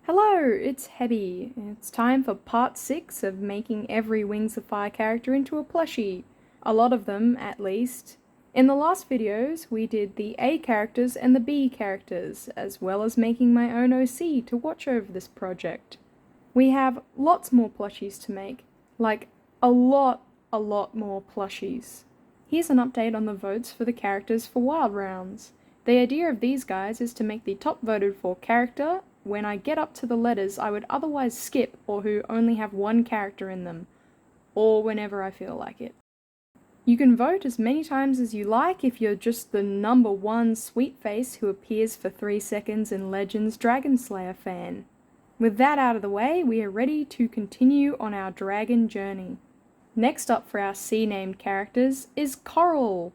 Hello, it's Hebby. It's time for part 6 of making every Wings of Fire character into a plushie. A lot of them, at least. In the last videos, we did the A characters and the B characters, as well as making my own OC to watch over this project. We have lots more plushies to make, like a lot more plushies. Here's an update on the votes for the characters for Wild Rounds. The idea of these guys is to make the top voted for character when I get up to the letters I would otherwise skip or who only have one character in them, or whenever I feel like it. You can vote as many times as you like if you're just the number one sweet face who appears for 3 seconds in Legends Dragon Slayer fan. With that out of the way, we are ready to continue on our dragon journey. Next up for our C-named characters is Coral.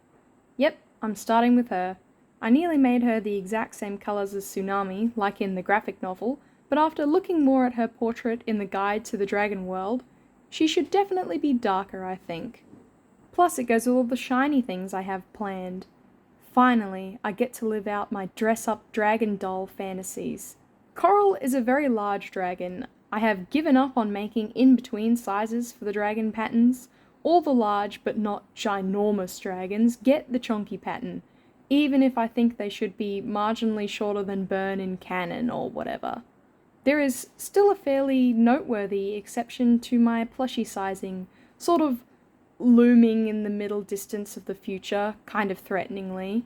Yep, I'm starting with her. I nearly made her the exact same colours as Tsunami, like in the graphic novel, but after looking more at her portrait in the Guide to the Dragon World, she should definitely be darker, I think. Plus it goes with all the shiny things I have planned. Finally, I get to live out my dress-up dragon doll fantasies. Coral is a very large dragon. I have given up on making in-between sizes for the dragon patterns. All the large but not ginormous dragons get the chunky pattern, even if I think they should be marginally shorter than Burn in canon or whatever. There is still a fairly noteworthy exception to my plushie sizing, sort of looming in the middle distance of the future, kind of threateningly.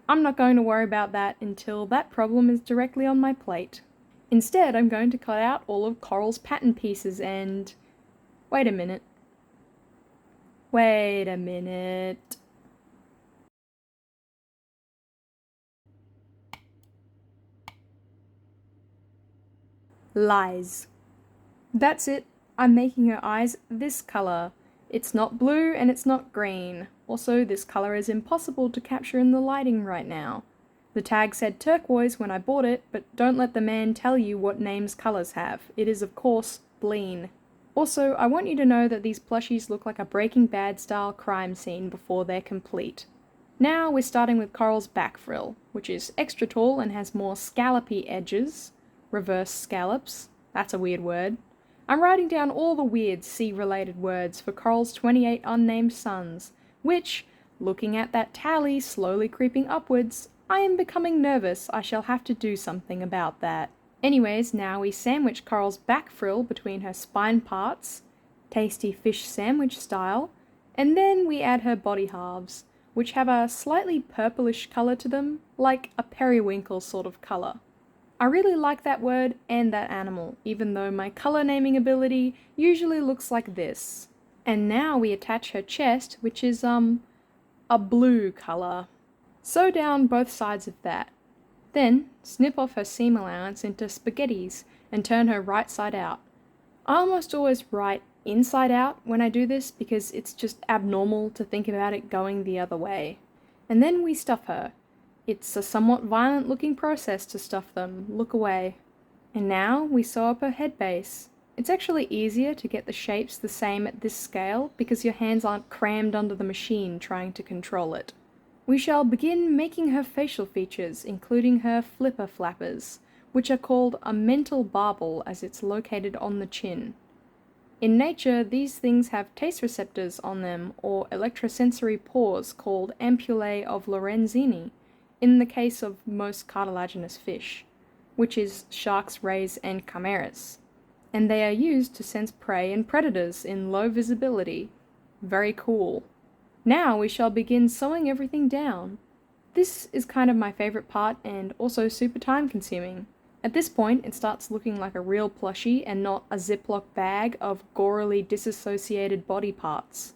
I'm not going to worry about that until that problem is directly on my plate. Instead, I'm going to cut out all of Coral's pattern pieces and... Wait a minute. Lies. That's it. I'm making her eyes this colour. It's not blue and it's not green. Also, this colour is impossible to capture in the lighting right now. The tag said turquoise when I bought it, but don't let the man tell you what names colours have. It is, of course, bleen. Also, I want you to know that these plushies look like a Breaking Bad style crime scene before they're complete. Now we're starting with Coral's back frill, which is extra tall and has more scallopy edges. Reverse scallops. That's a weird word. I'm writing down all the weird sea-related words for Coral's 28 unnamed sons, which, looking at that tally slowly creeping upwards, I am becoming nervous I shall have to do something about that. Anyways, now we sandwich Coral's back frill between her spine parts, tasty fish sandwich style, and then we add her body halves, which have a slightly purplish colour to them, like a periwinkle sort of colour. I really like that word and that animal, even though my colour naming ability usually looks like this. And now we attach her chest, which is, a blue colour. Sew down both sides of that. Then, snip off her seam allowance into spaghettis and turn her right side out. I almost always write inside out when I do this because it's just abnormal to think about it going the other way. And then we stuff her. It's a somewhat violent looking process to stuff them. Look away. And now we sew up her head base. It's actually easier to get the shapes the same at this scale because your hands aren't crammed under the machine trying to control it. We shall begin making her facial features, including her flipper flappers, which are called a mental barbel as it's located on the chin. In nature, these things have taste receptors on them or electrosensory pores called ampullae of Lorenzini, in the case of most cartilaginous fish, which is sharks, rays, and chimeras. And they are used to sense prey and predators in low visibility. Very cool. Now we shall begin sewing everything down. This is kind of my favourite part and also super time consuming. At this point it starts looking like a real plushie and not a Ziploc bag of gorily disassociated body parts.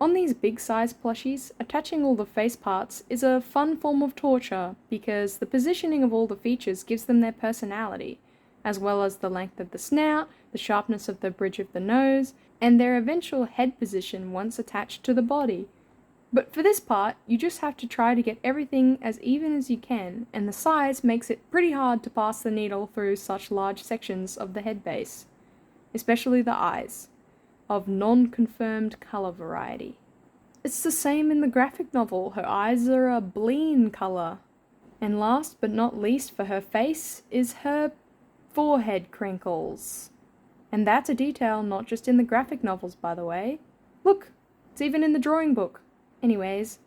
On these big size plushies, attaching all the face parts is a fun form of torture because the positioning of all the features gives them their personality, as well as the length of the snout, the sharpness of the bridge of the nose, and their eventual head position once attached to the body. But for this part, you just have to try to get everything as even as you can, and the size makes it pretty hard to pass the needle through such large sections of the head base, especially the eyes, of non-confirmed colour variety. It's the same in the graphic novel, her eyes are a bleen colour. And last but not least for her face is her forehead crinkles. And that's a detail not just in the graphic novels, by the way. Look, it's even in the drawing book. Anyways,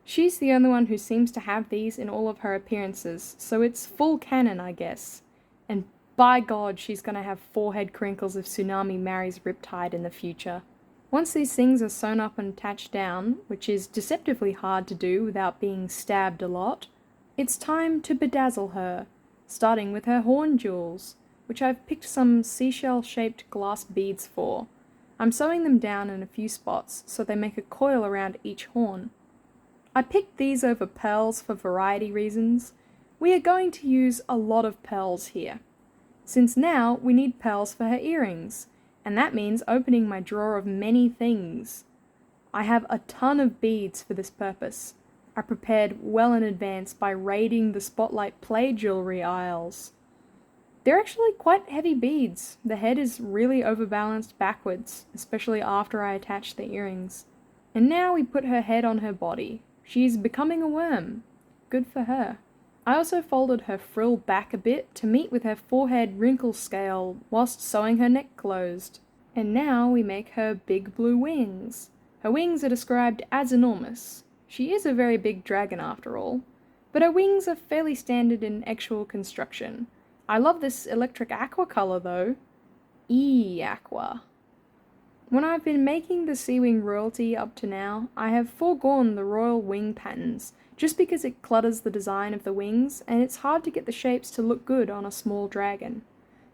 she's the only one who seems to have these in all of her appearances, so it's full canon, I guess. And by God, she's gonna have forehead crinkles if Tsunami marries Riptide in the future. Once these things are sewn up and attached down, which is deceptively hard to do without being stabbed a lot, it's time to bedazzle her, starting with her horn jewels, which I've picked some seashell-shaped glass beads for. I'm sewing them down in a few spots so they make a coil around each horn. I picked these over pearls for variety reasons. We are going to use a lot of pearls here, since now we need pearls for her earrings, and that means opening my drawer of many things. I have a ton of beads for this purpose. I prepared well in advance by raiding the Spotlight Play jewelry aisles. They're actually quite heavy beads. The head is really overbalanced backwards, especially after I attach the earrings. And now we put her head on her body. She's becoming a worm. Good for her. I also folded her frill back a bit to meet with her forehead wrinkle scale whilst sewing her neck closed. And now we make her big blue wings. Her wings are described as enormous. She is a very big dragon after all, but her wings are fairly standard in actual construction. I love this electric aqua colour though. Aqua. When I've been making the Sea Wing royalty up to now, I have foregone the royal wing patterns, just because it clutters the design of the wings, and it's hard to get the shapes to look good on a small dragon.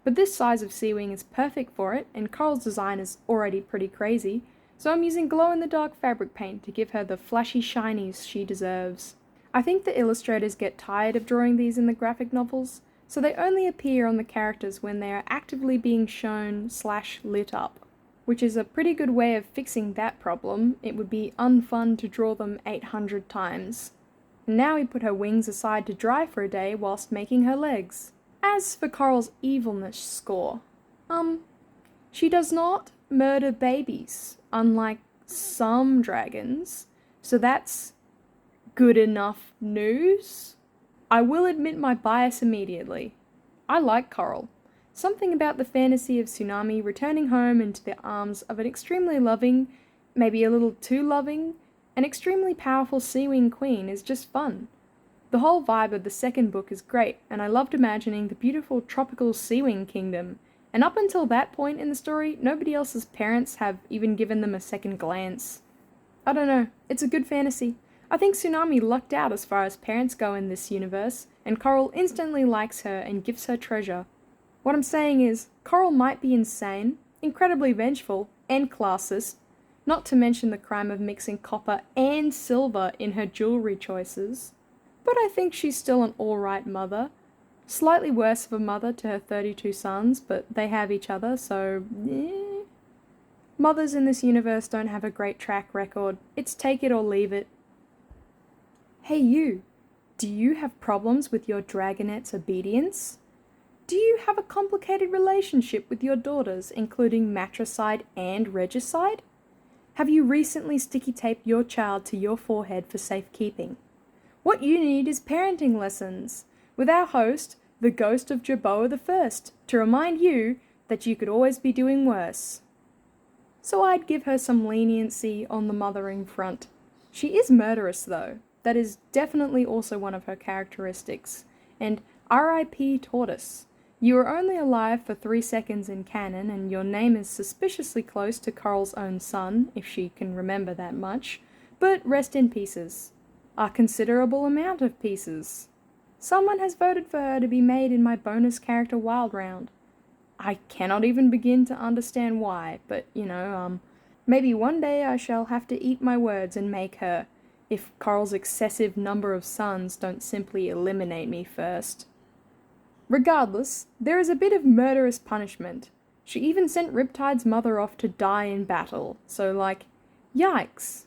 But this size of Sea Wing is perfect for it, and Coral's design is already pretty crazy, so I'm using glow-in-the-dark fabric paint to give her the flashy shinies she deserves. I think the illustrators get tired of drawing these in the graphic novels, so they only appear on the characters when they are actively being shown/lit up. Which is a pretty good way of fixing that problem. It would be unfun to draw them 800 times. And now we put her wings aside to dry for a day whilst making her legs. As for Coral's evilness score, she does not murder babies, unlike some dragons, so that's good enough news. I will admit my bias immediately. I like Coral. Something about the fantasy of Tsunami returning home into the arms of an extremely loving, maybe a little too loving, and extremely powerful Sea Wing queen is just fun. The whole vibe of the second book is great, and I loved imagining the beautiful tropical Sea Wing kingdom, and up until that point in the story, nobody else's parents have even given them a second glance. I don't know, it's a good fantasy. I think Tsunami lucked out as far as parents go in this universe, and Coral instantly likes her and gives her treasure. What I'm saying is, Coral might be insane, incredibly vengeful, and classist, not to mention the crime of mixing copper and silver in her jewelry choices. But I think she's still an alright mother. Slightly worse of a mother to her 32 sons, but they have each other, so Mothers in this universe don't have a great track record. It's take it or leave it. Hey you, do you have problems with your dragonette's obedience? Do you have a complicated relationship with your daughters, including matricide and regicide? Have you recently sticky taped your child to your forehead for safekeeping? What you need is parenting lessons, with our host, the ghost of Jerboa I, to remind you that you could always be doing worse. So I'd give her some leniency on the mothering front. She is murderous though. That is definitely also one of her characteristics. And R.I.P. Tortoise. You are only alive for 3 seconds in canon, and your name is suspiciously close to Coral's own son, if she can remember that much, but rest in pieces. A considerable amount of pieces. Someone has voted for her to be made in my bonus character wild round. I cannot even begin to understand why, but, maybe one day I shall have to eat my words and make her, if Coral's excessive number of sons don't simply eliminate me first. Regardless, there is a bit of murderous punishment. She even sent Riptide's mother off to die in battle, so yikes.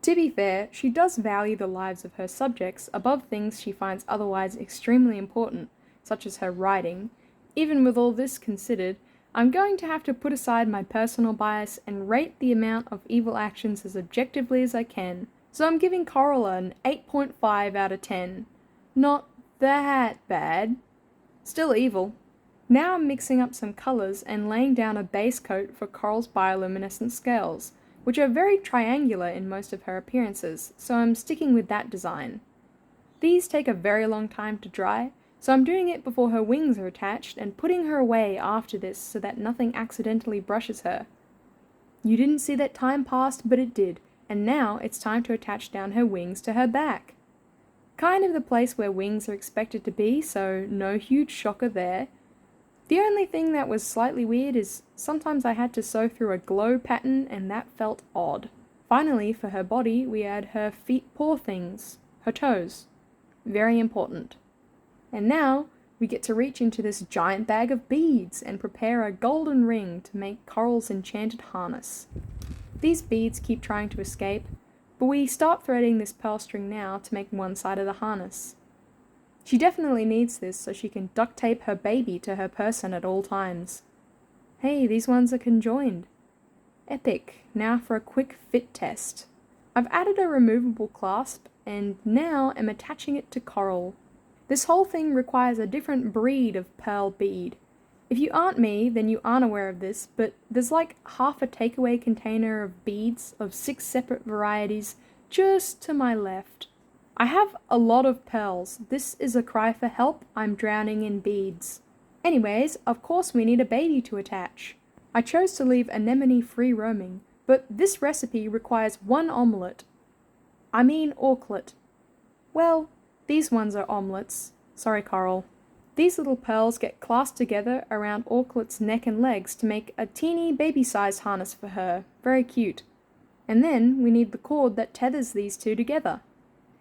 To be fair, she does value the lives of her subjects above things she finds otherwise extremely important, such as her writing. Even with all this considered, I'm going to have to put aside my personal bias and rate the amount of evil actions as objectively as I can, so I'm giving Coral an 8.5 out of 10. Not that bad. Still evil. Now I'm mixing up some colours and laying down a base coat for Coral's bioluminescent scales, which are very triangular in most of her appearances, so I'm sticking with that design. These take a very long time to dry, so I'm doing it before her wings are attached and putting her away after this so that nothing accidentally brushes her. You didn't see that time passed, but it did, and now it's time to attach down her wings to her back. Kind of the place where wings are expected to be, so no huge shocker there. The only thing that was slightly weird is sometimes I had to sew through a glow pattern and that felt odd. Finally, for her body, we add her feet paw things, her toes. Very important. And now, we get to reach into this giant bag of beads and prepare a golden ring to make Coral's enchanted harness. These beads keep trying to escape, but we start threading this pearl string now to make one side of the harness. She definitely needs this so she can duct tape her baby to her person at all times. Hey, these ones are conjoined. Epic. Now for a quick fit test. I've added a removable clasp and now am attaching it to Coral. This whole thing requires a different breed of pearl bead. If you aren't me, then you aren't aware of this, but there's like half a takeaway container of beads of 6 separate varieties just to my left. I have a lot of pearls. This is a cry for help. I'm drowning in beads. Anyways, of course we need a baby to attach. I chose to leave anemone free roaming, but this recipe requires 1 omelette. I mean auklet. Well, these ones are omelettes. Sorry, Coral. These little pearls get clasped together around auklet's neck and legs to make a teeny baby-sized harness for her. Very cute. And then we need the cord that tethers these two together.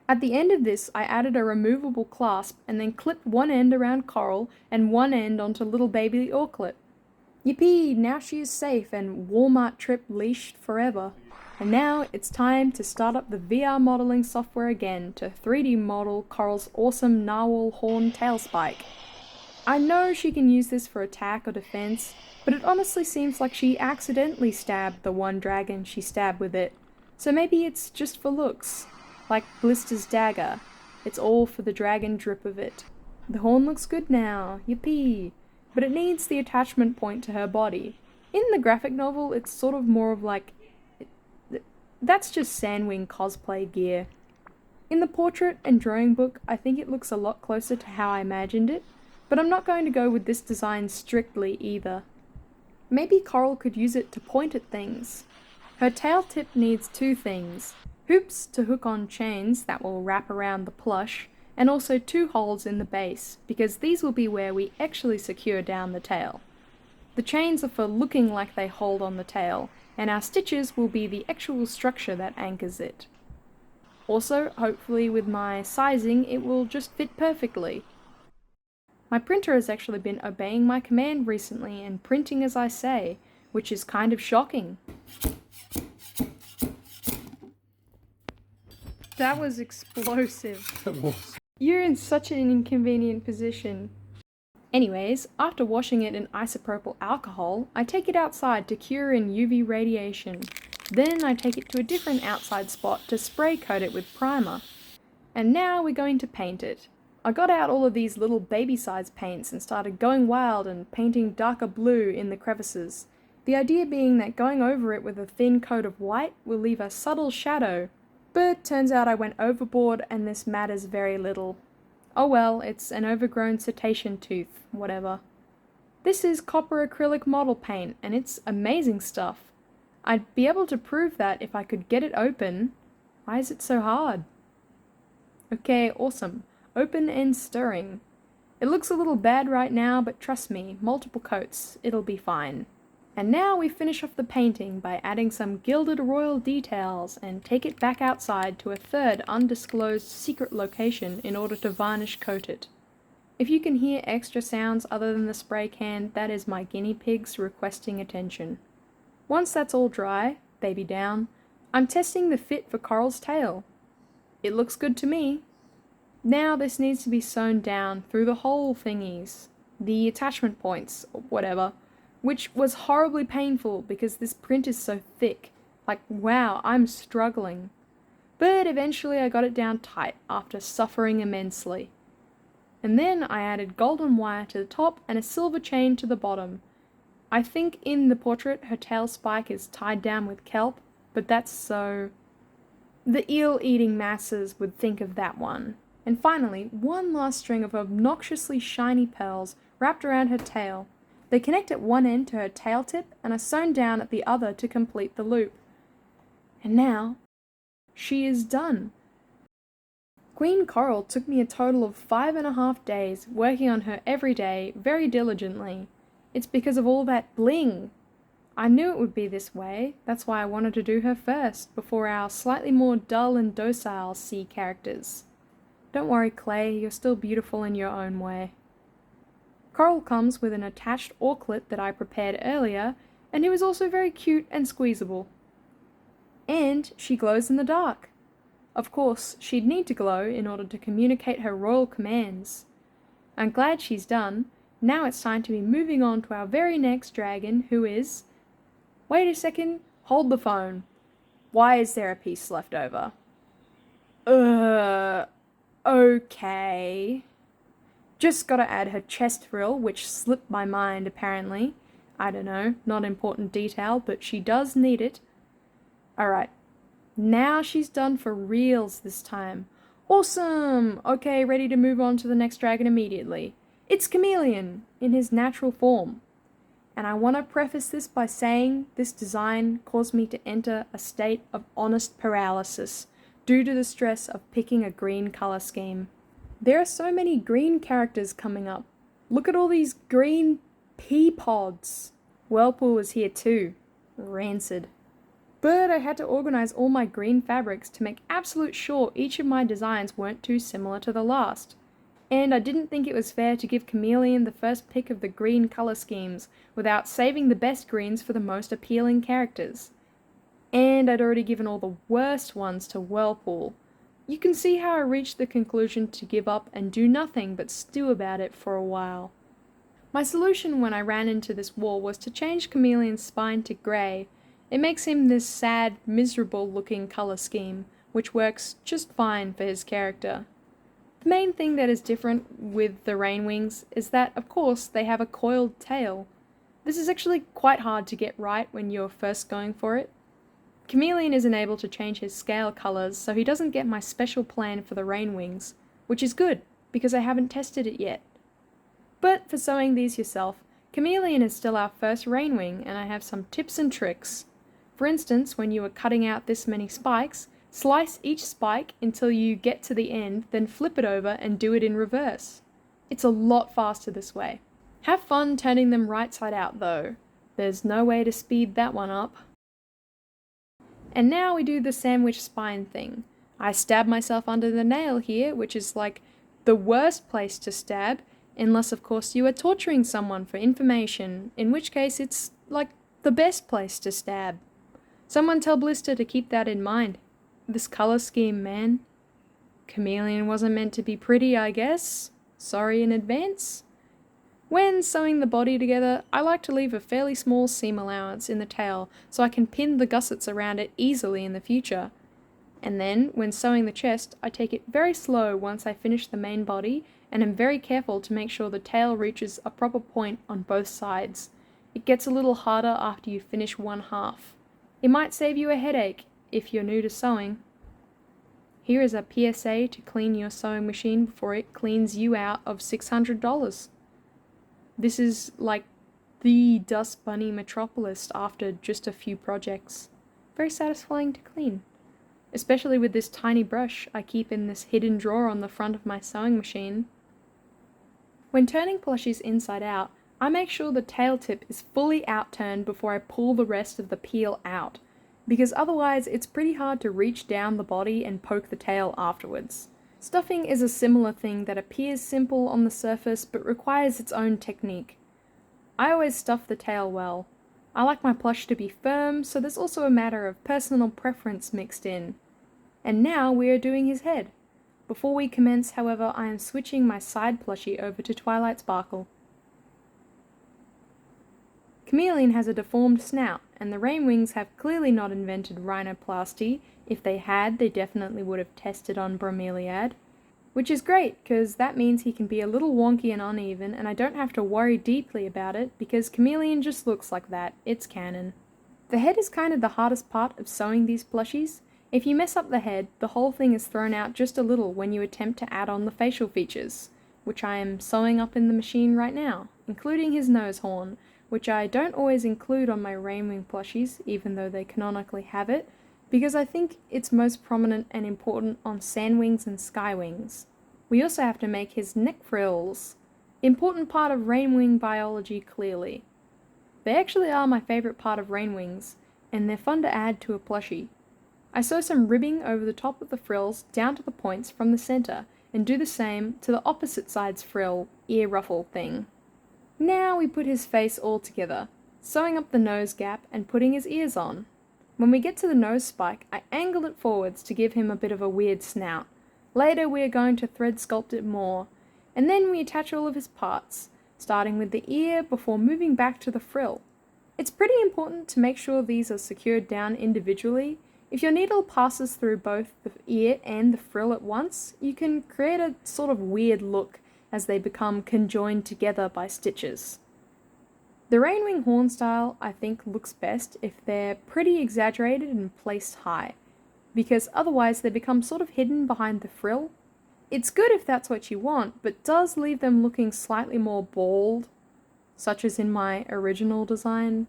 At the end of this, I added a removable clasp and then clipped one end around Coral and one end onto little baby auklet. Yippee! Now she is safe and Walmart trip leashed forever. And now it's time to start up the VR modeling software again to 3D model Coral's awesome narwhal horn tail spike. I know she can use this for attack or defense, but it honestly seems like she accidentally stabbed the one dragon she stabbed with it. So maybe it's just for looks. Like Blister's dagger. It's all for the dragon drip of it. The horn looks good now, yippee! But it needs the attachment point to her body. In the graphic novel, it's sort of more of like... that's just Sandwing cosplay gear. In the portrait and drawing book, I think it looks a lot closer to how I imagined it, but I'm not going to go with this design strictly either. Maybe Coral could use it to point at things. Her tail tip needs 2 things. Hoops to hook on chains that will wrap around the plush, and also 2 holes in the base, because these will be where we actually secure down the tail. The chains are for looking like they hold on the tail, and our stitches will be the actual structure that anchors it. Also, hopefully with my sizing, it will just fit perfectly. My printer has actually been obeying my command recently and printing as I say, which is kind of shocking. That was explosive. It was. You're in such an inconvenient position. Anyways, after washing it in isopropyl alcohol, I take it outside to cure in UV radiation. Then I take it to a different outside spot to spray coat it with primer. And now we're going to paint it. I got out all of these little baby-sized paints and started going wild and painting darker blue in the crevices. The idea being that going over it with a thin coat of white will leave a subtle shadow. But turns out I went overboard and this matters very little. Oh well, it's an overgrown cetacean tooth, whatever. This is copper acrylic model paint and it's amazing stuff. I'd be able to prove that if I could get it open. Why is it so hard? Okay, awesome. Open and stirring. It looks a little bad right now, but trust me, multiple coats, it'll be fine. And now we finish off the painting by adding some gilded royal details and take it back outside to a third undisclosed secret location in order to varnish coat it. If you can hear extra sounds other than the spray can, that is my guinea pigs requesting attention. Once that's all dry, baby down, I'm testing the fit for Coral's tail. It looks good to me. Now this needs to be sewn down through the whole thingies, the attachment points, or whatever, which was horribly painful because this print is so thick. Like, wow, I'm struggling. But eventually I got it down tight after suffering immensely. And then I added golden wire to the top and a silver chain to the bottom. I think in the portrait her tail spike is tied down with kelp, but that's so... the eel-eating masses would think of that one. And finally, one last string of obnoxiously shiny pearls wrapped around her tail. They connect at one end to her tail tip and are sewn down at the other to complete the loop. And now, she is done. Queen Coral took me a total of 5.5 days, working on her every day very diligently. It's because of all that bling. I knew it would be this way, that's why I wanted to do her first, before our slightly more dull and docile sea characters. Don't worry, Clay, you're still beautiful in your own way. Coral comes with an attached auklet that I prepared earlier, and he was also very cute and squeezable. And she glows in the dark. Of course, she'd need to glow in order to communicate her royal commands. I'm glad she's done. Now it's time to be moving on to our very next dragon, who is... Wait a second, hold the phone. Why is there a piece left over? Okay. Just gotta add her chest frill, which slipped my mind apparently. I don't know, not important detail, but she does need it. Alright, now she's done for reals this time. Awesome! Okay, ready to move on to the next dragon immediately. It's Chameleon, in his natural form. And I want to preface this by saying this design caused me to enter a state of honest paralysis due to the stress of picking a green colour scheme. There are so many green characters coming up. Look at all these green pea pods. Whirlpool was here too. Rancid. But I had to organise all my green fabrics to make absolute sure each of my designs weren't too similar to the last. And I didn't think it was fair to give Chameleon the first pick of the green colour schemes without saving the best greens for the most appealing characters. And I'd already given all the worst ones to Whirlpool. You can see how I reached the conclusion to give up and do nothing but stew about it for a while. My solution when I ran into this wall was to change Chameleon's spine to grey. It makes him this sad, miserable looking colour scheme, which works just fine for his character. The main thing that is different with the rain wings is that, of course, they have a coiled tail. This is actually quite hard to get right when you're first going for it. Chameleon isn't able to change his scale colours, so he doesn't get my special plan for the rain wings, which is good, because I haven't tested it yet. But for sewing these yourself, Chameleon is still our first rain wing, and I have some tips and tricks. For instance, when you are cutting out this many spikes, slice each spike until you get to the end, then flip it over and do it in reverse. It's a lot faster this way. Have fun turning them right side out though. There's no way to speed that one up. And now we do the sandwich spine thing. I stab myself under the nail here, which is like the worst place to stab, unless of course you are torturing someone for information, in which case it's like the best place to stab. Someone tell Blister to keep that in mind. This colour scheme, man. Chameleon wasn't meant to be pretty, I guess. Sorry in advance. When sewing the body together, I like to leave a fairly small seam allowance in the tail so I can pin the gussets around it easily in the future. And then, when sewing the chest, I take it very slow once I finish the main body and am very careful to make sure the tail reaches a proper point on both sides. It gets a little harder after you finish one half. It might save you a headache if you're new to sewing. Here is a PSA to clean your sewing machine before it cleans you out of $600. This is like the Dust Bunny Metropolis after just a few projects. Very satisfying to clean. Especially with this tiny brush I keep in this hidden drawer on the front of my sewing machine. When turning plushies inside out, I make sure the tail tip is fully outturned before I pull the rest of the peel out, because otherwise it's pretty hard to reach down the body and poke the tail afterwards. Stuffing is a similar thing that appears simple on the surface but requires its own technique. I always stuff the tail well. I like my plush to be firm, so there's also a matter of personal preference mixed in. And now we are doing his head. Before we commence, however, I am switching my side plushie over to Twilight Sparkle. Chameleon has a deformed snout, and the rain wings have clearly not invented rhinoplasty. If they had, they definitely would have tested on bromeliad. which is great because that means he can be a little wonky and uneven and I don't have to worry deeply about it because Chameleon just looks like that. It's canon. The head is kind of the hardest part of sewing these plushies. If you mess up the head, the whole thing is thrown out just a little when you attempt to add on the facial features, which I am sewing up in the machine right now, including his nose horn, which I don't always include on my Rainwing plushies, even though they canonically have it, because I think it's most prominent and important on Sandwings and Skywings. We also have to make his neck frills. Important part of Rainwing biology, clearly. They actually are my favourite part of Rainwings, and they're fun to add to a plushie. I sew some ribbing over the top of the frills down to the points from the centre, and do the same to the opposite side's frill, ear ruffle thing. Now we put his face all together, sewing up the nose gap and putting his ears on. When we get to the nose spike, I angle it forwards to give him a bit of a weird snout. Later we are going to thread sculpt it more, and then we attach all of his parts, starting with the ear before moving back to the frill. It's pretty important to make sure these are secured down individually. If your needle passes through both the ear and the frill at once, you can create a sort of weird look as they become conjoined together by stitches. The Rainwing horn style I think looks best if they're pretty exaggerated and placed high, because otherwise they become sort of hidden behind the frill. It's good if that's what you want, but does leave them looking slightly more bald, such as in my original design.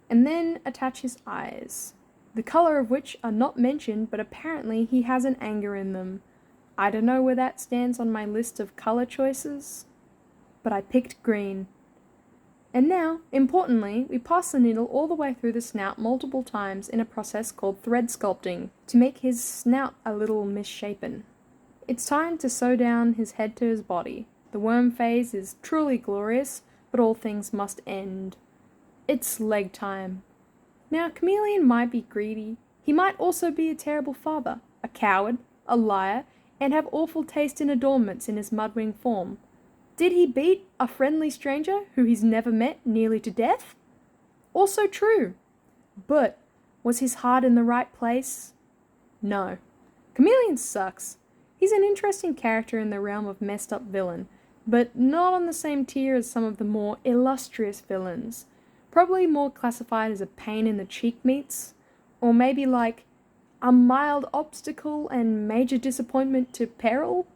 And then attach his eyes, the colour of which are not mentioned, but apparently he has an anger in them. I don't know where that stands on my list of colour choices, but I picked green. And now, importantly, we pass the needle all the way through the snout multiple times in a process called thread sculpting to make his snout a little misshapen. It's time to sew down his head to his body. The worm phase is truly glorious, but all things must end. It's leg time. Now, Chameleon might be greedy. He might also be a terrible father, a coward, a liar, and have awful taste in adornments in his mudwing form. Did he beat a friendly stranger who he's never met nearly to death? Also true. But was his heart in the right place? No. Chameleon sucks. He's an interesting character in the realm of messed up villain, but not on the same tier as some of the more illustrious villains. Probably more classified as a pain in the cheek meats, or maybe like a mild obstacle and major disappointment to peril.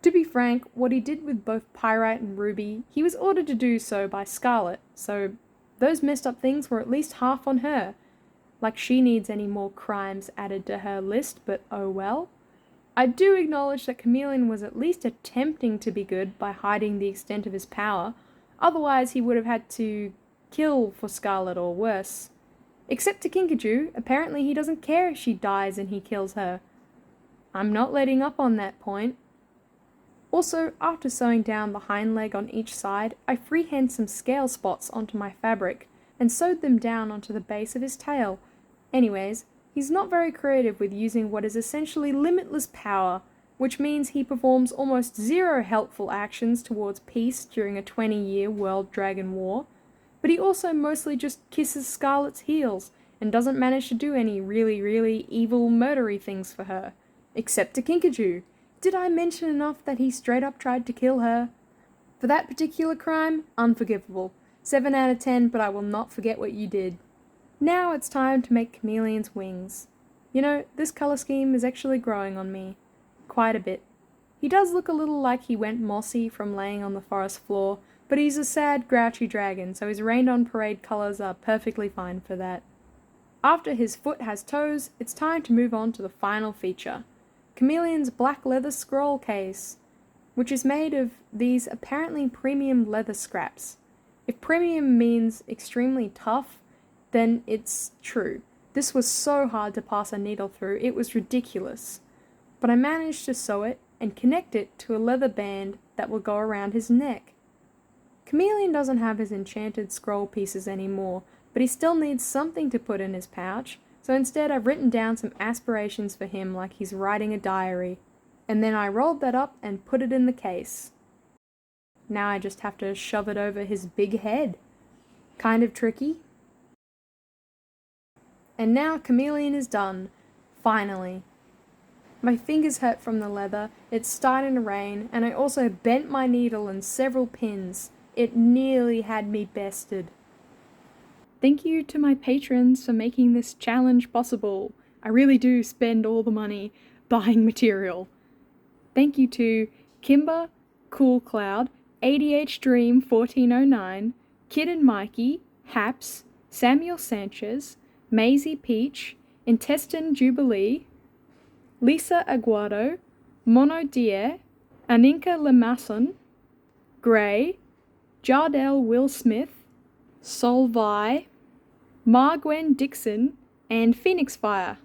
To be frank, what he did with both Pyrite and Ruby, he was ordered to do so by Scarlet, so those messed up things were at least half on her. Like she needs any more crimes added to her list, but oh well. I do acknowledge that Chameleon was at least attempting to be good by hiding the extent of his power, otherwise he would have had to kill for Scarlet or worse. Except to Kinkajou, apparently he doesn't care if she dies and he kills her. I'm not letting up on that point. Also, after sewing down the hind leg on each side, I freehand some scale spots onto my fabric and sewed them down onto the base of his tail. Anyways, he's not very creative with using what is essentially limitless power, which means he performs almost zero helpful actions towards peace during a 20-year World Dragon War, but he also mostly just kisses Scarlet's heels and doesn't manage to do any really evil murdery things for her. Except to Kinkajou. Did I mention enough that he straight up tried to kill her? For that particular crime, unforgivable. 7 out of 10, but I will not forget what you did. Now it's time to make Chameleon's wings. You know, this colour scheme is actually growing on me. Quite a bit. He does look a little like he went mossy from laying on the forest floor, but he's a sad, grouchy dragon, so his rained-on parade colours are perfectly fine for that. After his foot has toes, it's time to move on to the final feature. Chameleon's black leather scroll case, which is made of these apparently premium leather scraps. If premium means extremely tough, then it's true. This was so hard to pass a needle through, it was ridiculous. But I managed to sew it and connect it to a leather band that will go around his neck. Chameleon doesn't have his enchanted scroll pieces anymore, but he still needs something to put in his pouch, so instead I've written down some aspirations for him like he's writing a diary, and then I rolled that up and put it in the case. Now I just have to shove it over his big head. Kind of tricky. And now Chameleon is done. Finally. My fingers hurt from the leather, it's starting to rain, and I also bent my needle in several pins. It nearly had me bested. Thank you to my patrons for making this challenge possible. I really do spend all the money buying material. Thank you to Kimber, Cool Cloud, ADH Dream 1409, Kid and Mikey, Haps, Samuel Sanchez, Maisie Peach, Intestine Jubilee, Lisa Aguado, Mono Dier, Aninka Lemason, Gray, Jardel Will Smith, Solvi, Margwen Dixon, and Phoenix Fire.